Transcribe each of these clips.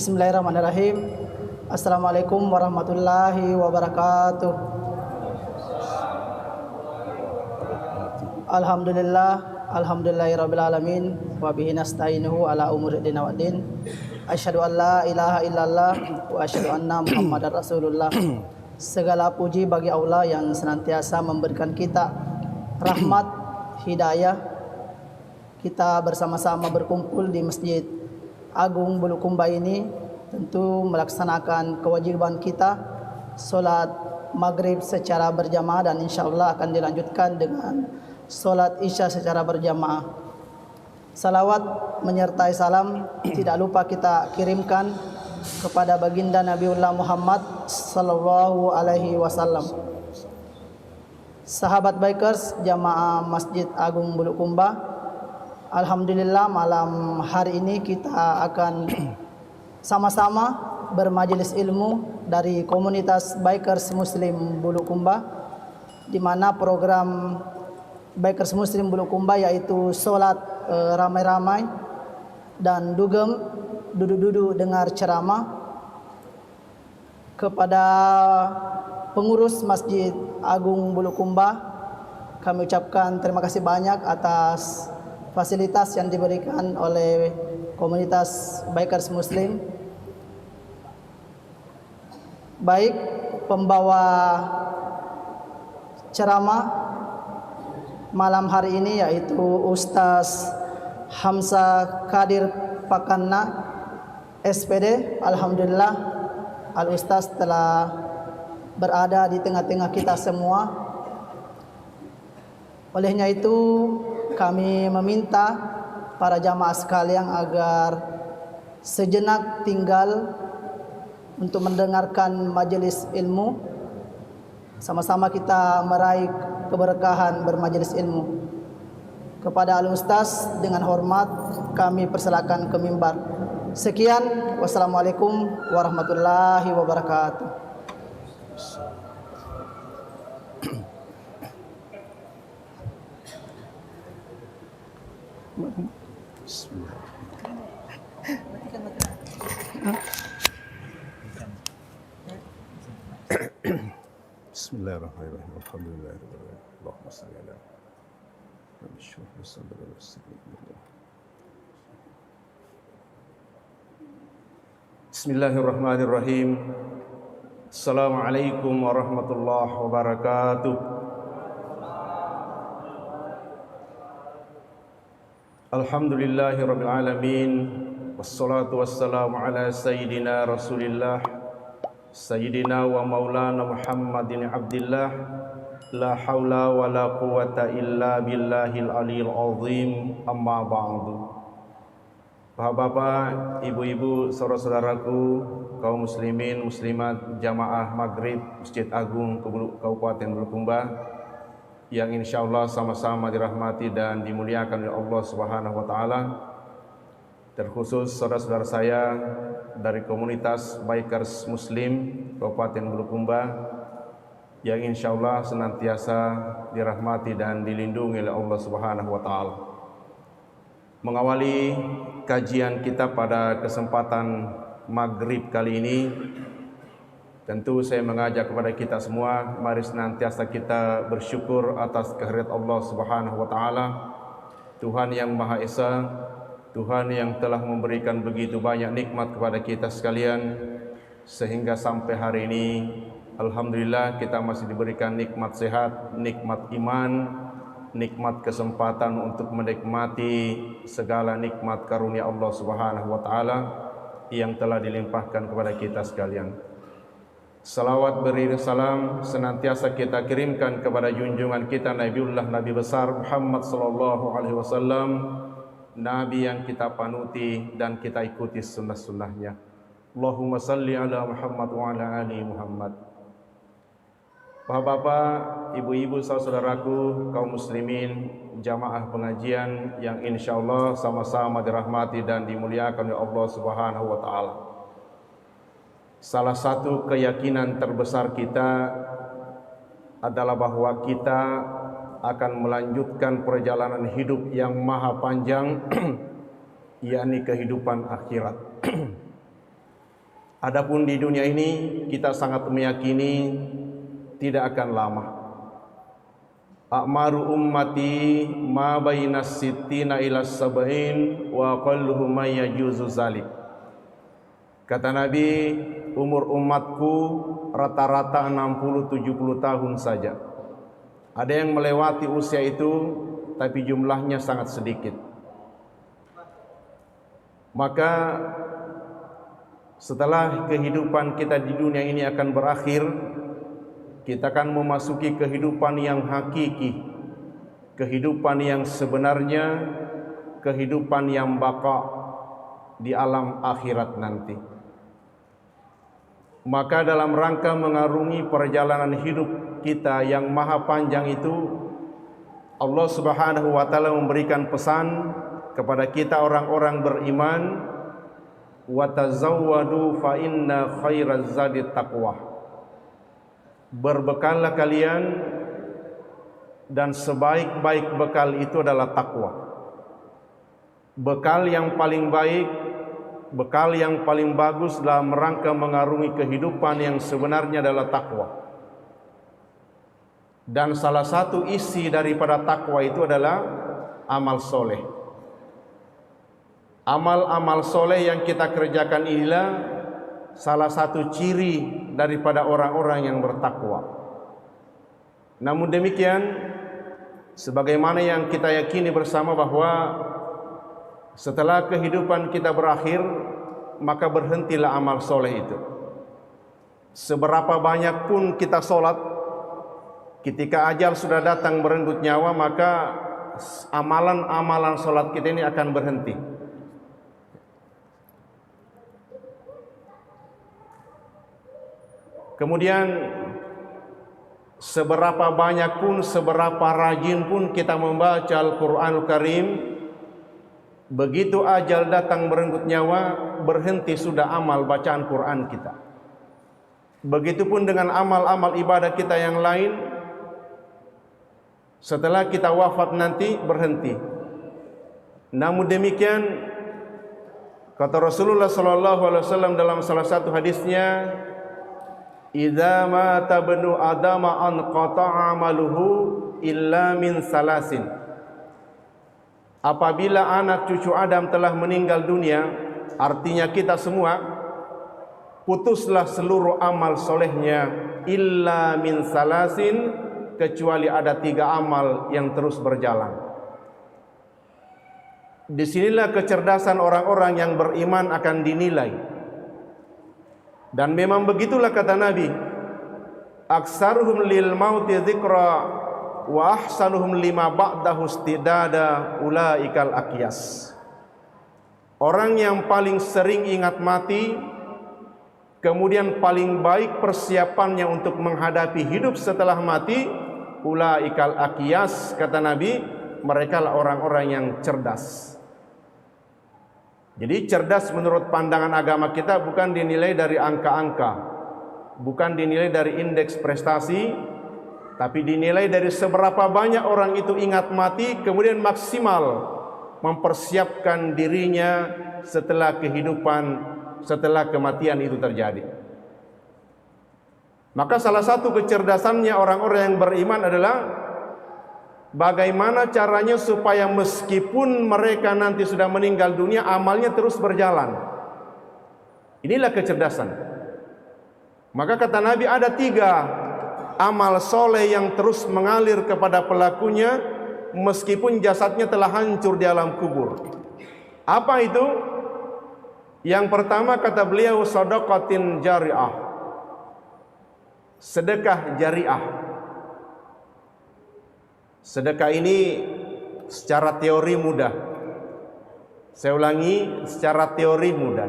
Bismillahirrahmanirrahim. Assalamualaikum warahmatullahi wabarakatuh. Alhamdulillahirabbil alamin wa bihi nasta'inuhu ala umuri din waddin. Asyhadu an la ilaha illallah wa asyhadu anna Muhammadar Rasulullah. Segala puji bagi Allah yang senantiasa memberikan kita rahmat, hidayah. Kita bersama-sama berkumpul di Masjid Agung Bulukumba ini tentu melaksanakan kewajiban kita solat maghrib secara berjamaah, dan insya Allah akan dilanjutkan dengan solat isya secara berjamaah. Salawat menyertai salam tidak lupa kita kirimkan kepada baginda Nabiullah Muhammad sallallahu alaihi wasallam. Sahabat bikers jamaah Masjid Agung Bulukumba, alhamdulillah malam hari ini kita akan sama-sama bermajelis ilmu dari komunitas bikers Muslim Bulukumba, di mana program bikers Muslim Bulukumba yaitu sholat ramai-ramai dan dugem duduk-duduk dengar ceramah. Kepada pengurus Masjid Agung Bulukumba kami ucapkan terima kasih banyak atas fasilitas yang diberikan oleh komunitas bikers Muslim. Baik pembawa ceramah malam hari ini yaitu Ustaz Hamzah Kadir Pakanna SPD. Alhamdulillah Al Ustaz telah berada di tengah-tengah kita semua. Olehnya itu kami meminta para jamaah sekalian agar sejenak tinggal untuk mendengarkan majelis ilmu. Sama-sama kita meraih keberkahan bermajelis ilmu. Kepada Al Ustaz dengan hormat kami persilakan ke mimbar. Sekian, wassalamualaikum warahmatullahi wabarakatuh. Bismillahirrahmanirrahim. Alhamdulillahirabbil alamin. Allahumma shalli ala Muhammad. Bismillahirrahmanirrahim. Assalamualaikum warahmatullahi wabarakatuh. Alhamdulillahirabbil alamin. Wassalatu wassalamu ala sayyidina Rasulillah Sayyidina wa maulana Muhammadin abdillah. La hawla wa la quwata illa billahil aliyil azim. Amma ba'du. Bapak-bapak, ibu-ibu, saudara-saudaraku, kaum muslimin, muslimat, jamaah maghrib Masjid Agung Kabupaten Bulukumba, yang insyaallah sama-sama dirahmati dan dimuliakan oleh Allah Subhanahu wa taala. Terkhusus saudara-saudara saya dari komunitas bikers Muslim Kabupaten Bulukumba, yang insyaallah senantiasa dirahmati dan dilindungi oleh Allah Subhanahu wa taala. Mengawali kajian kita pada kesempatan maghrib kali ini, tentu saya mengajak kepada kita semua, mari senantiasa kita bersyukur atas kehadirat Allah Subhanahu wa taala, Tuhan yang Maha Esa, Tuhan yang telah memberikan begitu banyak nikmat kepada kita sekalian, sehingga sampai hari ini alhamdulillah kita masih diberikan nikmat sehat, nikmat iman, nikmat kesempatan untuk menikmati segala nikmat karunia Allah Subhanahu wa taala yang telah dilimpahkan kepada kita sekalian. Salawat beriring salam senantiasa kita kirimkan kepada junjungan kita Nabiullah Nabi besar Muhammad sallallahu alaihi wasallam, Nabi yang kita panuti dan kita ikuti sunnah-sunnahnya. Allahumma salli ala Muhammad wa ala ali Muhammad. Bapak-bapak, ibu-ibu, saudaraku, kaum muslimin, jamaah pengajian yang insyaallah sama-sama dirahmati dan dimuliakan oleh Allah Subhanahu wa taala. Salah satu keyakinan terbesar kita adalah bahwa kita akan melanjutkan perjalanan hidup yang maha panjang, yakni kehidupan akhirat. Adapun di dunia ini kita sangat meyakini tidak akan lama. A'maru ummati ma bainas sittina ila sab'in wa qalluhum may yajuzu zalik. Kata Nabi, umur umatku rata-rata 60-70 tahun saja. Ada yang melewati usia itu, tapi jumlahnya sangat sedikit. Maka setelah kehidupan kita di dunia ini akan berakhir, kita akan memasuki kehidupan yang hakiki, kehidupan yang sebenarnya, kehidupan yang baka di alam akhirat nanti. Maka dalam rangka mengarungi perjalanan hidup kita yang maha panjang itu, Allah Subhanahu wa taala memberikan pesan kepada kita orang-orang beriman, wa tazawwadu fa inna khairaz zadi taqwa. Berbekallah kalian, dan sebaik-baik bekal itu adalah takwa. Bekal yang paling baik, bekal yang paling bagus dalam rangka mengarungi kehidupan yang sebenarnya adalah takwa. Dan salah satu isi daripada takwa itu adalah amal soleh. Amal-amal soleh yang kita kerjakan inilah salah satu ciri daripada orang-orang yang bertakwa. Namun demikian, sebagaimana yang kita yakini bersama bahwa setelah kehidupan kita berakhir, maka berhentilah amal soleh itu. Seberapa banyak pun kita sholat, ketika ajal sudah datang merenggut nyawa, maka amalan-amalan sholat kita ini akan berhenti. Kemudian seberapa banyak pun, seberapa rajin pun kita membaca Al-Quranul Karim, begitu ajal datang merenggut nyawa, berhenti sudah amal bacaan Quran kita. Begitupun dengan amal-amal ibadah kita yang lain, setelah kita wafat nanti berhenti. Namun demikian, kata Rasulullah SAW dalam salah satu hadisnya, idza mata ibnu adama an qata'a amaluhu illa min salasin. Apabila anak cucu Adam telah meninggal dunia, artinya kita semua, putuslah seluruh amal solehnya illa min salasin, kecuali ada 3 amal yang terus berjalan. Disinilah kecerdasan orang-orang yang beriman akan dinilai. Dan memang begitulah kata Nabi, aksaruhum lil mauti dzikra wa ahsanuhum lima ba'dahu istidada ulaikal aqyas. Orang yang paling sering ingat mati, kemudian paling baik persiapannya untuk menghadapi hidup setelah mati, ulaikal aqyas, kata Nabi, mereka lah orang-orang yang cerdas. Jadi cerdas menurut pandangan agama kita bukan dinilai dari angka-angka, bukan dinilai dari indeks prestasi, tapi dinilai dari seberapa banyak orang itu ingat mati, kemudian maksimal mempersiapkan dirinya setelah kehidupan, setelah kematian itu terjadi. Maka salah satu kecerdasannya orang-orang yang beriman adalah bagaimana caranya supaya meskipun mereka nanti sudah meninggal dunia, amalnya terus berjalan. Inilah kecerdasan. Maka kata Nabi, ada 3 amal soleh yang terus mengalir kepada pelakunya meskipun jasadnya telah hancur di alam kubur. Apa itu? Yang pertama kata beliau, shadaqatin jariah, sedekah jariah. Sedekah ini secara teori mudah. Saya ulangi, secara teori mudah.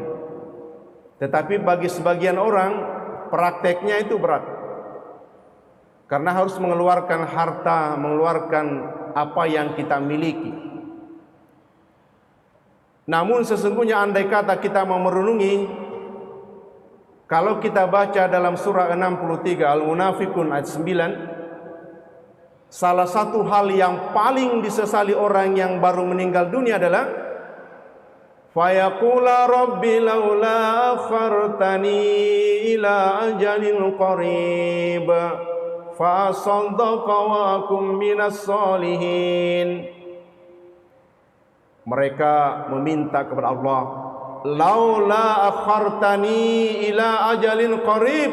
Tetapi bagi sebagian orang prakteknya itu berat. Karena harus mengeluarkan harta, mengeluarkan apa yang kita miliki. Namun sesungguhnya andai kata kita mau merenungi, kalau kita baca dalam surah 63 Al-Munafikun ayat 9, salah satu hal yang paling disesali orang yang baru meninggal dunia adalah fayaqula rabbi laula akhartani ila ajalin qarib fa asaddaqa wa akum minas salihin. Mereka meminta kepada Allah, laula akhartani ila ajalin qarib,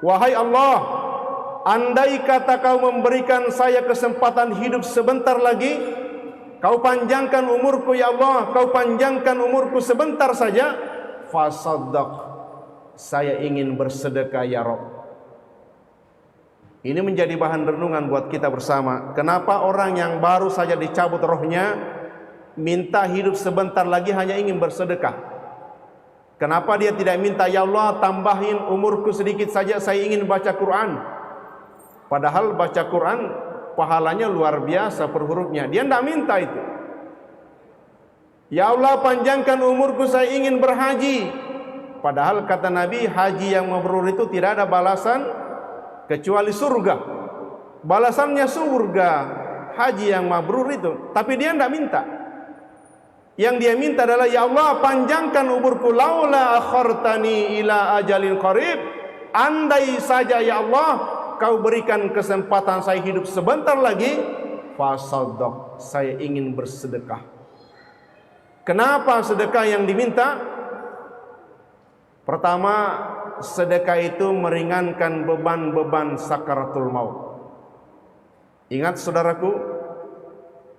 wahai Allah, andai kata kau memberikan saya kesempatan hidup sebentar lagi, kau panjangkan umurku ya Allah, kau panjangkan umurku sebentar saja, fasaddaq, saya ingin bersedekah ya Rabb. Ini menjadi bahan renungan buat kita bersama. Kenapa orang yang baru saja dicabut rohnya minta hidup sebentar lagi hanya ingin bersedekah? Kenapa dia tidak minta, ya Allah tambahin umurku sedikit saja, saya ingin baca Quran? Padahal baca Quran pahalanya luar biasa per hurufnya. Dia tidak minta itu. Ya Allah panjangkan umurku, saya ingin berhaji. Padahal kata Nabi, haji yang mabrur itu tidak ada balasan kecuali surga. Balasannya surga haji yang mabrur itu. Tapi dia tidak minta. Yang dia minta adalah, ya Allah panjangkan umurku, laula akhartani ila ajalin qarib, andai saja ya Allah kau berikan kesempatan saya hidup sebentar lagi, fasaddaq, saya ingin bersedekah. Kenapa sedekah yang diminta? Pertama, sedekah itu meringankan beban-beban sakaratul maut. Ingat saudaraku,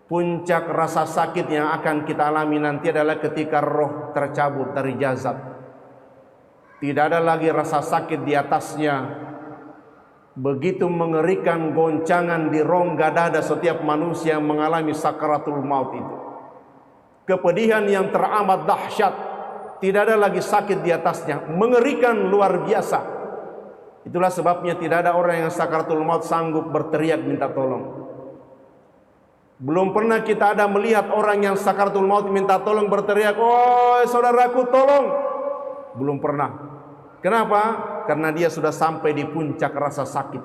puncak rasa sakit yang akan kita alami nanti adalah ketika roh tercabut dari jasad. Tidak ada lagi rasa sakit di atasnya. Begitu mengerikan goncangan di rongga dada setiap manusia yang mengalami sakaratul maut itu. Kepedihan yang teramat dahsyat. Tidak ada lagi sakit di atasnya. Mengerikan luar biasa. Itulah sebabnya tidak ada orang yang sakaratul maut sanggup berteriak minta tolong. Belum pernah kita ada melihat orang yang sakaratul maut minta tolong berteriak, "Oh, saudaraku tolong." Belum pernah. Kenapa? Karena dia sudah sampai di puncak rasa sakit.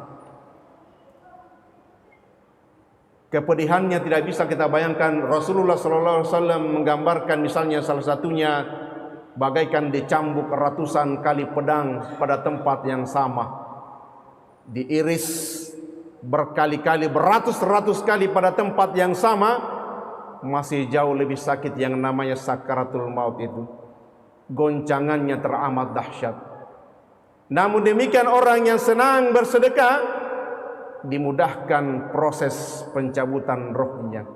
Kepedihannya tidak bisa kita bayangkan. Rasulullah SAW menggambarkan misalnya salah satunya bagaikan dicambuk ratusan kali pedang pada tempat yang sama, diiris berkali-kali, beratus-ratus kali pada tempat yang sama, masih jauh lebih sakit yang namanya sakaratul maut itu. Goncangannya teramat dahsyat. Namun demikian orang yang senang bersedekah dimudahkan proses pencabutan rohnya.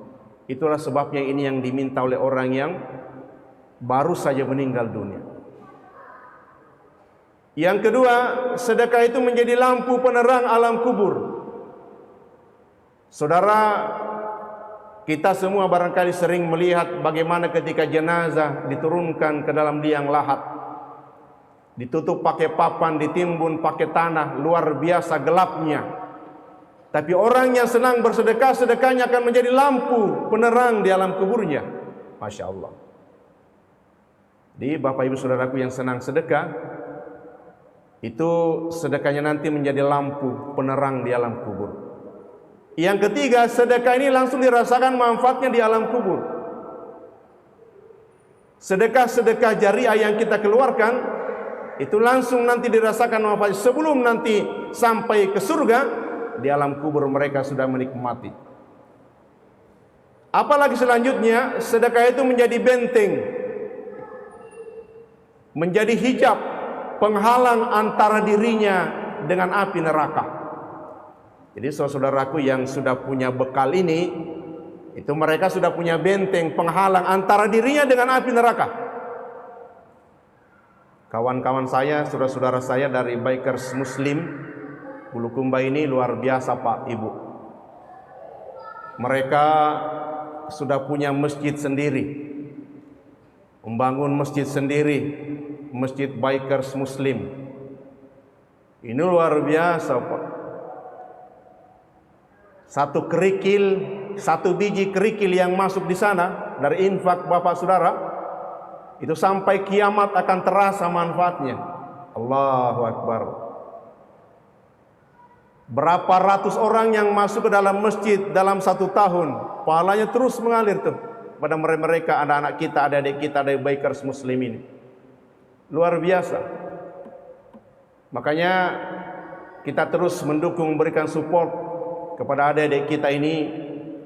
Itulah sebabnya ini yang diminta oleh orang yang baru saja meninggal dunia. Yang kedua, sedekah itu menjadi lampu penerang alam kubur. Saudara, kita semua barangkali sering melihat bagaimana ketika jenazah diturunkan ke dalam liang lahat, ditutup pakai papan, ditimbun pakai tanah, luar biasa gelapnya. Tapi orang yang senang bersedekah, sedekahnya akan menjadi lampu penerang di alam kuburnya. Masya Allah. Jadi Bapak Ibu Saudaraku yang senang sedekah, itu sedekahnya nanti menjadi lampu penerang di alam kubur. Yang ketiga, sedekah ini langsung dirasakan manfaatnya di alam kubur. Sedekah-sedekah jariah yang kita keluarkan itu langsung nanti dirasakan manfaatnya. Sebelum nanti sampai ke surga, di alam kubur mereka sudah menikmati. Apalagi selanjutnya, sedekah itu menjadi benteng, menjadi hijab penghalang antara dirinya dengan api neraka. Jadi saudaraku yang sudah punya bekal ini, itu mereka sudah punya benteng penghalang antara dirinya dengan api neraka. Kawan-kawan saya, saudara-saudara saya dari Bikers Muslim Bulukumba ini luar biasa Pak Ibu. Mereka sudah punya masjid sendiri, membangun masjid sendiri, Masjid Bikers Muslim. Ini luar biasa Pak. Satu kerikil, satu biji kerikil yang masuk di sana dari infak Bapak Saudara, itu sampai kiamat akan terasa manfaatnya. Allahu Akbar. Berapa ratus orang yang masuk ke dalam masjid dalam 1 tahun, pahalanya terus mengalir tuh. kepada mereka, anak-anak kita, adik-adik kita dari bikers muslimin. Luar biasa. Makanya kita terus mendukung, memberikan support kepada adik-adik kita ini,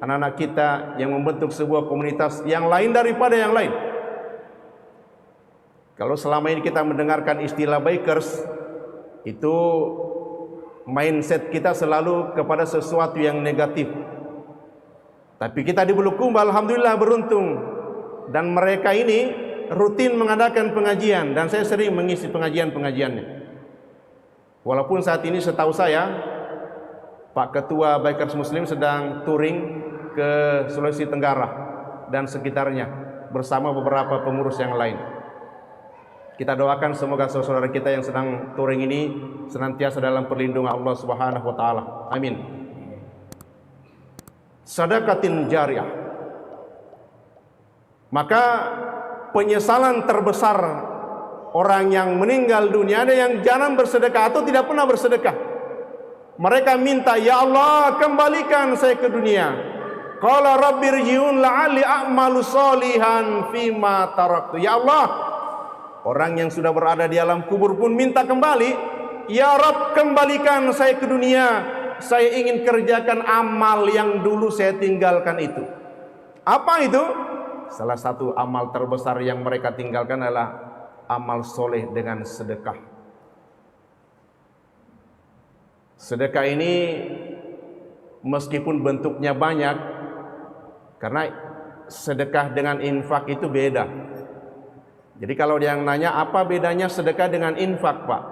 anak-anak kita yang membentuk sebuah komunitas yang lain daripada yang lain. Kalau selama ini kita mendengarkan istilah bikers, itu mindset kita selalu kepada sesuatu yang negatif. Tapi kita di Bulukumba alhamdulillah beruntung, dan mereka ini rutin mengadakan pengajian, dan saya sering mengisi pengajian-pengajiannya. Walaupun saat ini setahu saya Pak Ketua Bikers Muslim sedang touring ke Sulawesi Tenggara dan sekitarnya bersama beberapa pengurus yang lain. Kita doakan semoga saudara kita yang sedang touring ini senantiasa dalam perlindungan Allah Subhanahu wa taala. Amin. Sedekatin jariyah. Maka penyesalan terbesar orang yang meninggal dunia, ada yang jarang bersedekah atau tidak pernah bersedekah. Mereka minta, ya Allah kembalikan saya ke dunia. Qala rabbirji'un la'alli a'malu sholihan fima taraktu. Ya Allah, orang yang sudah berada di alam kubur pun minta kembali. Ya Rabb, kembalikan saya ke dunia. Saya ingin kerjakan amal yang dulu saya tinggalkan itu. Apa itu? Salah satu amal terbesar yang mereka tinggalkan adalah amal soleh dengan sedekah. Sedekah ini meskipun bentuknya banyak, karena sedekah dengan infak itu beda. Jadi kalau yang nanya apa bedanya sedekah dengan infak, Pak?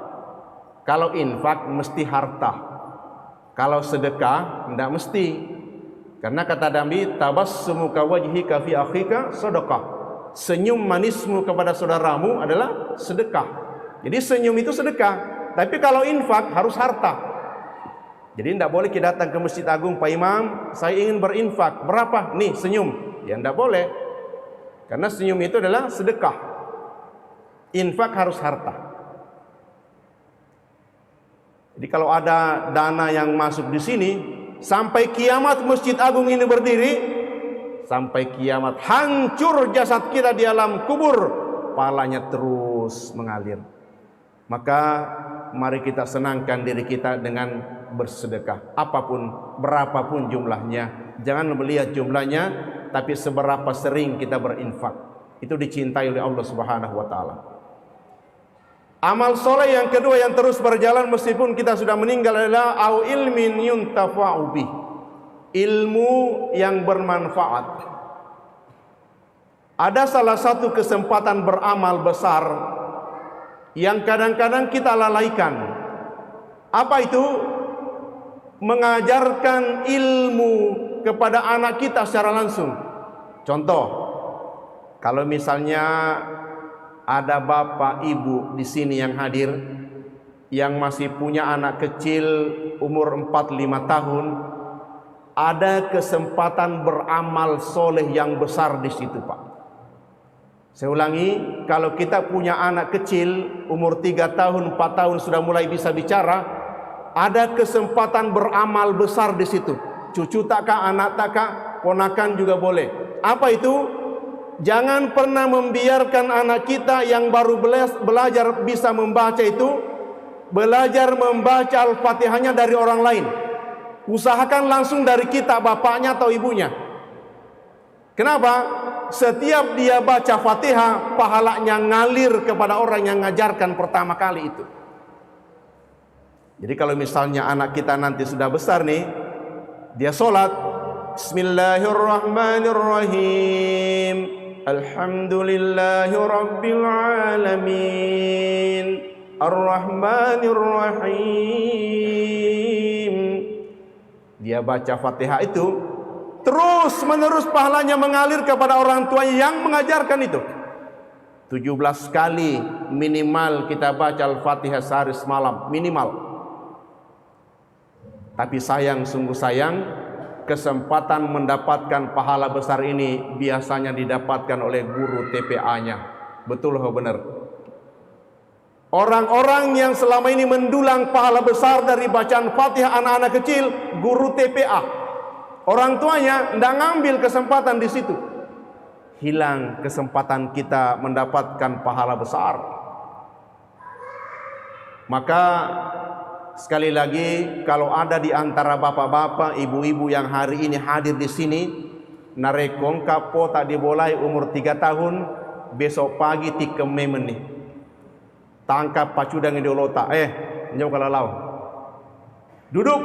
Kalau infak mesti harta, kalau sedekah tidak mesti. Karena kata Nabi, tabassumuka wajhika fi akhika sedekah. Senyum manismu kepada saudaramu adalah sedekah. Jadi senyum itu sedekah. Tapi kalau infak harus harta. Jadi tidak boleh kita datang ke Masjid Agung, Pak Imam, saya ingin berinfak. Berapa? Nih senyum. Ya tidak boleh. Karena senyum itu adalah sedekah. Infak harus harta. Jadi kalau ada dana yang masuk di sini, sampai kiamat Masjid Agung ini berdiri, sampai kiamat hancur jasad kita di alam kubur, pahalanya terus mengalir. Maka mari kita senangkan diri kita dengan bersedekah, apapun, berapapun jumlahnya. Jangan melihat jumlahnya, tapi seberapa sering kita berinfak. Itu dicintai oleh Allah Subhanahu wa taala. Amal soleh yang kedua yang terus berjalan meskipun kita sudah meninggal adalah au ilmin yuntafa'u bih. Ilmu yang bermanfaat. Ada salah satu kesempatan beramal besar yang kadang-kadang kita lalaikan. Apa itu? Mengajarkan ilmu kepada anak kita secara langsung. Contoh, kalau misalnya ada bapak ibu di sini yang hadir yang masih punya anak kecil umur 4-5 tahun, ada kesempatan beramal soleh yang besar di situ, Pak. Saya ulangi, kalau kita punya anak kecil umur 3 tahun, 4 tahun sudah mulai bisa bicara, ada kesempatan beramal besar di situ. Cucu takkah, anak takkah, ponakan juga boleh. Apa itu? Jangan pernah membiarkan anak kita yang baru belajar bisa membaca itu belajar membaca Al-Fatihahnya dari orang lain. Usahakan langsung dari kita, bapaknya atau ibunya. Kenapa? Setiap dia baca Fatihah, pahalanya ngalir kepada orang yang ngajarkan pertama kali itu. Jadi kalau misalnya anak kita nanti sudah besar nih, dia sholat, Bismillahirrahmanirrahim, Alhamdulillahi Rabbil Alamin, Ar-Rahmanir-Rahim. Dia baca Fatihah itu, terus menerus pahalanya mengalir kepada orang tuanya yang mengajarkan itu. 17 kali minimal kita baca Al-Fatihah sehari semalam, minimal. Tapi sayang, sungguh sayang, kesempatan mendapatkan pahala besar ini biasanya didapatkan oleh guru TPA-nya. Betul atau benar? Orang-orang yang selama ini mendulang pahala besar dari bacaan Fatihah anak-anak kecil, guru TPA. Orang tuanya tidak ngambil kesempatan di situ. hilang kesempatan kita mendapatkan pahala besar. Maka sekali lagi, kalau ada di antara bapak-bapak, ibu-ibu yang hari ini hadir di sini, narekong kapo tak dibolai umur 3 tahun, besok pagi tikem memen nih. Tangkap pacudang di olota, jauh kalalau. Duduk,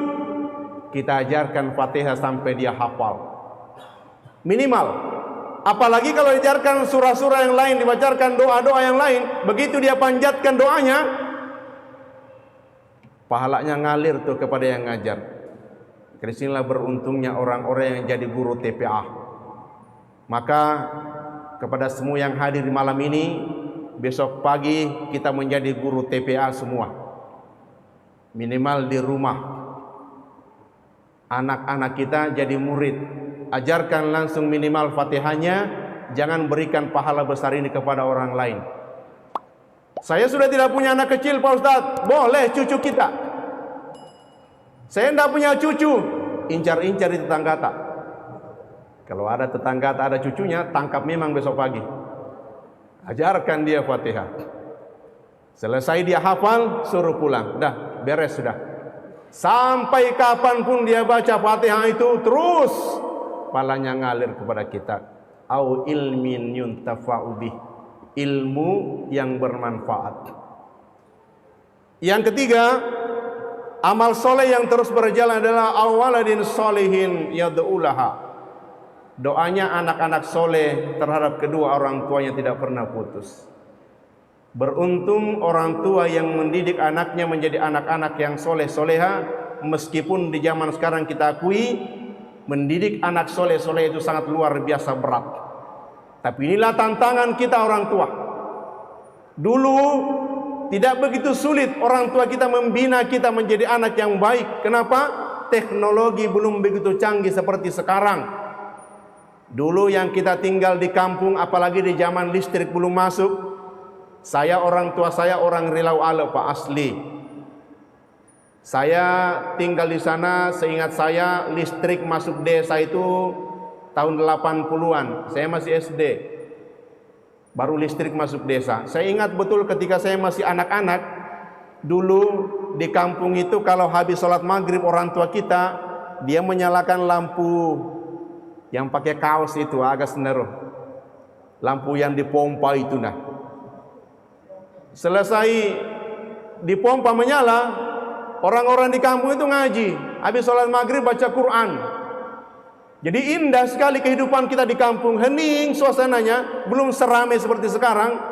kita ajarkan Fatihah sampai dia hafal. Minimal. Apalagi kalau diajarkan surah-surah yang lain, dibacakan doa-doa yang lain, begitu dia panjatkan doanya, pahalanya ngalir tuh kepada yang ngajar. Disinilah beruntungnya orang-orang yang jadi guru TPA. Maka kepada semua yang hadir di malam ini, besok pagi kita menjadi guru TPA semua. Minimal di rumah. Anak-anak kita jadi murid. Ajarkan langsung minimal Fatihahnya, jangan berikan pahala besar ini kepada orang lain. Saya sudah tidak punya anak kecil Pak Ustadz, boleh cucu kita. Saya tidak punya cucu, incar-incar di tetangga tak. Kalau ada tetangga tak ada cucunya, tangkap memang besok pagi. Ajarkan dia Fatihah. Selesai dia hafal, suruh pulang. Dah, beres sudah. Sampai kapanpun dia baca Fatihah itu terus, palanya ngalir kepada kita. Au ilmin yuntafa'u bih, ilmu yang bermanfaat. Yang ketiga, amal soleh yang terus berjalan adalah awaladin solihin yad'ulaha. Doanya anak-anak soleh terhadap kedua orang tuanya tidak pernah putus. Beruntung orang tua yang mendidik anaknya menjadi anak-anak yang soleh-soleha. Meskipun di zaman sekarang kita akui mendidik anak soleh-soleh itu sangat luar biasa berat. Tapi inilah tantangan kita orang tua. Dulu tidak begitu sulit orang tua kita membina kita menjadi anak yang baik. Kenapa? Teknologi belum begitu canggih seperti sekarang. Dulu yang kita tinggal di kampung, apalagi di zaman listrik belum masuk, orang tua saya orang Rilau Ale Pak, asli. Saya tinggal di sana, seingat saya listrik masuk desa itu tahun 80-an. Saya masih SD. Baru listrik masuk desa. Saya ingat betul ketika saya masih anak-anak, dulu di kampung itu kalau habis sholat maghrib orang tua kita, dia menyalakan lampu yang pakai kaos itu agak senero. Lampu yang dipompa itu nah. Selesai dipompa menyala, orang-orang di kampung itu ngaji. Habis sholat maghrib baca Quran. Jadi indah sekali kehidupan kita di kampung. Hening suasananya, belum seramai seperti sekarang.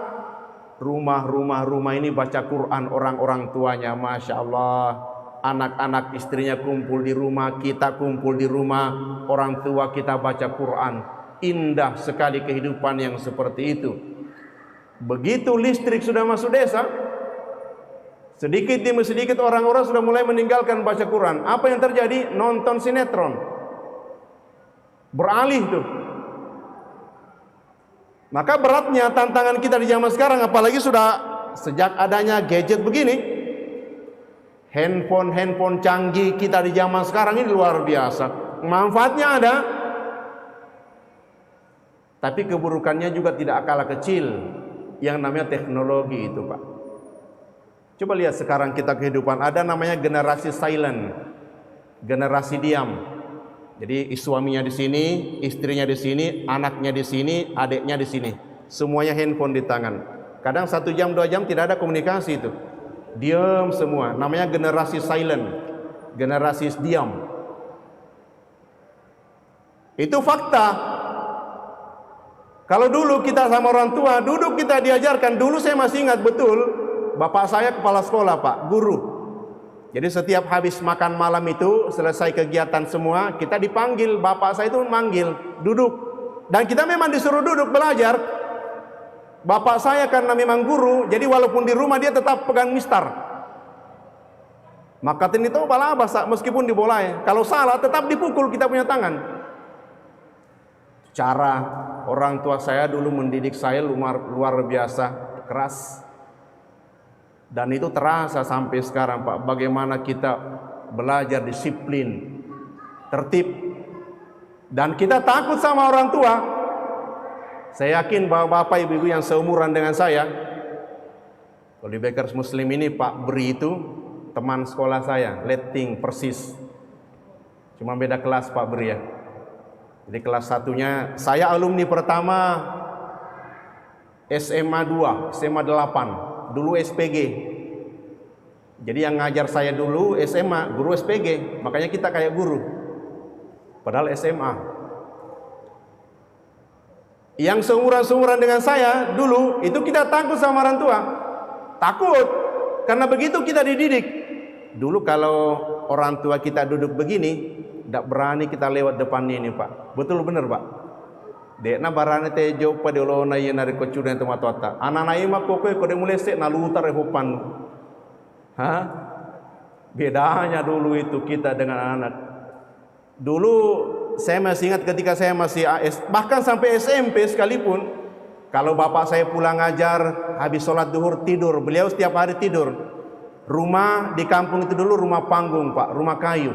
Rumah ini baca Quran orang-orang tuanya, Masya Allah. Anak-anak istrinya kumpul di rumah, kita kumpul di rumah, orang tua kita baca Quran. Indah sekali kehidupan yang seperti itu. Begitu listrik sudah masuk desa, sedikit demi sedikit orang-orang sudah mulai meninggalkan baca Quran. Apa yang terjadi? Nonton sinetron. Beralih tuh. Maka beratnya tantangan kita di zaman sekarang, apalagi sudah sejak adanya gadget begini, handphone canggih kita di zaman sekarang ini luar biasa. Manfaatnya ada, tapi keburukannya juga tidak kalah kecil. Yang namanya teknologi itu Pak. Coba lihat sekarang kita kehidupan, ada namanya generasi silent, generasi diam. Jadi suaminya di sini, istrinya di sini, anaknya di sini, adiknya di sini. Semuanya handphone di tangan. Kadang 1 jam 2 jam tidak ada komunikasi itu. Diam semua. Namanya generasi silent, generasi diam. Itu fakta. Kalau dulu kita sama orang tua, duduk kita diajarkan. Dulu saya masih ingat betul, bapak saya kepala sekolah Pak, guru. Jadi setiap habis makan malam itu, selesai kegiatan semua, kita dipanggil, bapak saya itu manggil, duduk. Dan kita memang disuruh duduk belajar. Bapak saya karena memang guru, jadi walaupun di rumah dia tetap pegang mistar. Maka itu bala bahasa meskipun dibolai. Kalau salah tetap dipukul kita punya tangan. Cara orang tua saya dulu mendidik saya luar biasa keras. Dan itu terasa sampai sekarang Pak, bagaimana kita belajar disiplin, tertib. Dan kita takut sama orang tua. Saya yakin bahwa bapak ibu yang seumuran dengan saya, kalau di Bakers Muslim ini Pak Beri itu teman sekolah saya, letting persis. Cuma beda kelas Pak Beri ya. Jadi kelas satunya, saya alumni pertama SMA 2, SMA 8, dulu SPG. Jadi yang ngajar saya dulu SMA, guru SPG, makanya kita kayak guru. Padahal SMA. Yang seumuran-seumuran dengan saya dulu, itu kita takut sama orang tua. Takut, karena begitu kita dididik. Dulu kalau orang tua kita duduk begini, tidak berani kita lewat depannya ini Pak. Betul benar Pak. Dekna barane te jo padolo na ye nari kocuren to matota. Anana ima kokoe kode mulai sek na lutar rehopan. Hah? Bedanya dulu itu kita dengan anak. Dulu saya masih ingat ketika saya masih AS, bahkan sampai SMP sekalipun, kalau bapak saya pulang ngajar, habis sholat duhur tidur, beliau setiap hari tidur. Rumah di kampung itu dulu rumah panggung Pak, rumah kayu.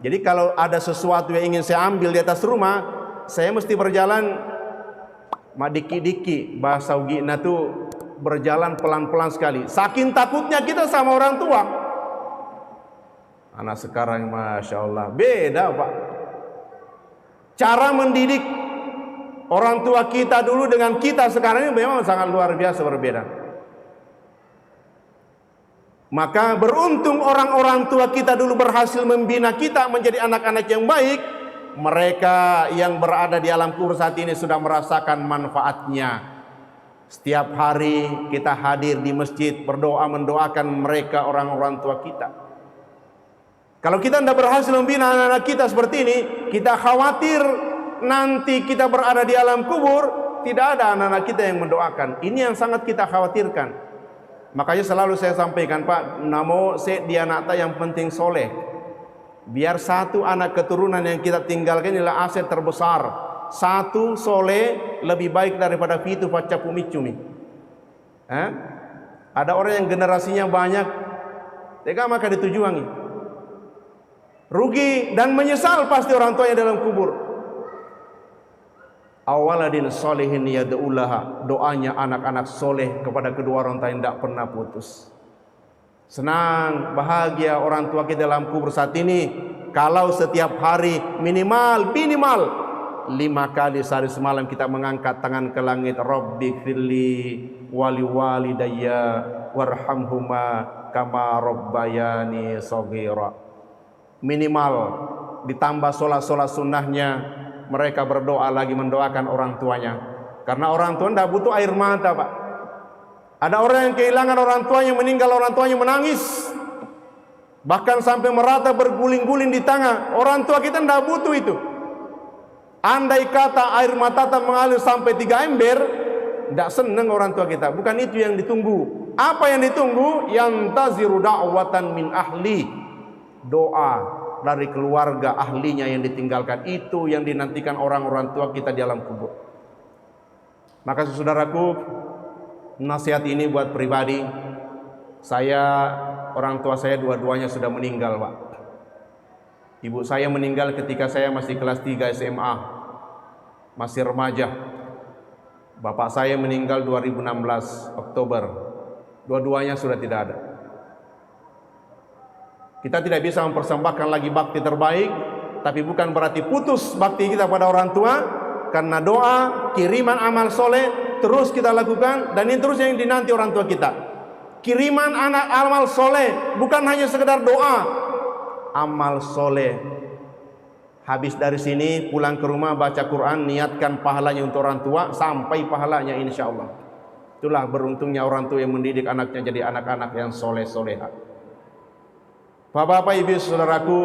Jadi kalau ada sesuatu yang ingin saya ambil di atas rumah, saya mesti berjalan madiki-diki, bahasa Ugina tuh berjalan pelan-pelan sekali. Saking takutnya kita sama orang tua. Anak sekarang Masya Allah beda Pak. Cara mendidik orang tua kita dulu dengan kita sekarang ini memang sangat luar biasa berbeda. Maka beruntung orang-orang tua kita dulu berhasil membina kita menjadi anak-anak yang baik. Mereka yang berada di alam kubur saat ini sudah merasakan manfaatnya. Setiap hari kita hadir di masjid berdoa mendoakan mereka orang-orang tua kita. Kalau kita tidak berhasil membina anak-anak kita seperti ini, kita khawatir nanti kita berada di alam kubur tidak ada anak-anak kita yang mendoakan. Ini yang sangat kita khawatirkan. Makanya selalu saya sampaikan Pak, namo se dianata yang penting soleh. Biar satu anak keturunan yang kita tinggalkan adalah aset terbesar. Satu soleh lebih baik daripada fitu pacapu micumi. Ada orang yang generasinya banyak, tega maka ditujuangi. Rugi dan menyesal pasti orang tuanya dalam kubur. Awaladin solehin yad'ulaha, doanya anak-anak soleh kepada kedua orang tua yang tidak pernah putus. Senang, bahagia orang tua kita dalam kubur saat ini kalau setiap hari minimal 5 kali sehari semalam kita mengangkat tangan ke langit, Rabbi firli wali walidayya warhamhuma kama rabbayani shaghira. Minimal ditambah sholat-sholat sunnahnya, mereka berdoa lagi mendoakan orang tuanya. Karena orang tua tidak butuh air mata Pak. Ada orang yang kehilangan orang tuanya, meninggal orang tuanya menangis, bahkan sampai merata berguling-guling di tangan. Orang tua kita tidak butuh itu. Andai kata air mata mengalir sampai 3 ember, tidak senang orang tua kita. Bukan itu yang ditunggu. Apa yang ditunggu? Yantaziru da'watan min ahli, doa dari keluarga ahlinya yang ditinggalkan. Itu yang dinantikan orang-orang tua kita di alam kubur. Maka saudaraku, nasihat ini buat pribadi. Orang tua saya dua-duanya sudah meninggal Pak. Ibu saya meninggal ketika saya masih kelas 3 SMA, masih remaja. Bapak saya meninggal 2016 Oktober. Dua-duanya sudah tidak ada. Kita tidak bisa mempersembahkan lagi bakti terbaik, tapi bukan berarti putus bakti kita pada orang tua. Karena doa, kiriman amal soleh terus kita lakukan, dan ini terus yang dinanti orang tua kita. Kiriman anak amal soleh bukan hanya sekedar doa, amal soleh. Habis dari sini pulang ke rumah baca Quran, niatkan pahalanya untuk orang tua sampai pahalanya insya Allah. Itulah beruntungnya orang tua yang mendidik anaknya jadi anak-anak yang soleh-soleha. Bapak-bapak, ibu, saudaraku,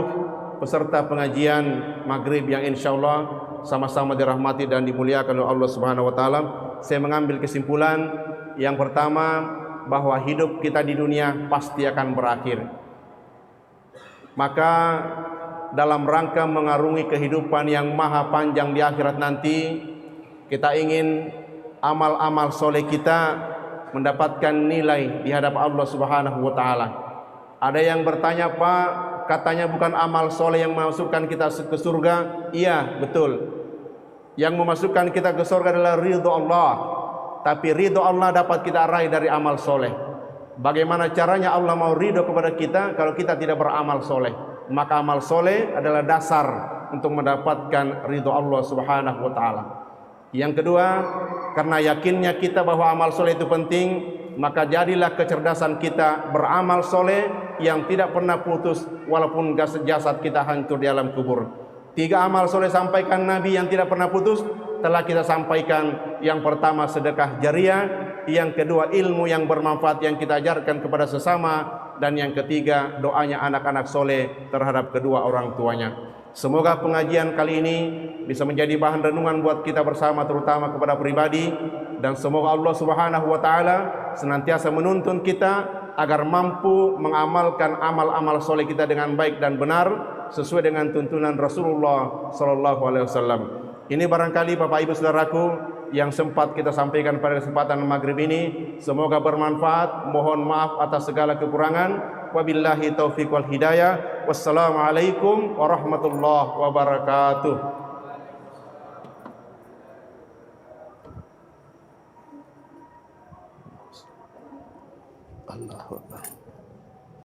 peserta pengajian maghrib yang insya Allah sama-sama dirahmati dan dimuliakan oleh Allah Subhanahu Wa Taala. Saya mengambil kesimpulan yang pertama, bahwa hidup kita di dunia pasti akan berakhir. Maka dalam rangka mengarungi kehidupan yang maha panjang di akhirat nanti, kita ingin amal-amal soleh kita mendapatkan nilai di hadapan Allah Subhanahu Wa Taala. Ada yang bertanya, Pak, katanya bukan amal soleh yang memasukkan kita ke surga. Iya, betul. Yang memasukkan kita ke surga adalah ridho Allah. Tapi ridho Allah dapat kita raih dari amal soleh. Bagaimana caranya Allah mau ridho kepada kita kalau kita tidak beramal soleh? Maka amal soleh adalah dasar untuk mendapatkan ridho Allah Subhanahu wa Ta'ala. Yang kedua, karena yakinnya kita bahwa amal soleh itu penting, maka jadilah kecerdasan kita beramal soleh yang tidak pernah putus walaupun jasad kita hancur di alam kubur. 3 amal soleh sampaikan Nabi yang tidak pernah putus telah kita sampaikan. Yang pertama sedekah jariah, yang kedua ilmu yang bermanfaat yang kita ajarkan kepada sesama, dan yang ketiga doanya anak-anak soleh terhadap kedua orang tuanya. Semoga pengajian kali ini bisa menjadi bahan renungan buat kita bersama, terutama kepada pribadi, dan semoga Allah Subhanahu wa Ta'ala senantiasa menuntun kita agar mampu mengamalkan amal-amal soleh kita dengan baik dan benar sesuai dengan tuntunan Rasulullah sallallahu alaihi wasallam. Ini barangkali Bapak Ibu Saudaraku yang sempat kita sampaikan pada kesempatan maghrib ini. Semoga bermanfaat. Mohon maaf atas segala kekurangan. Wabillahi taufiq wal hidayah. Wassalamualaikum warahmatullahi wabarakatuh. Allahu Akbar.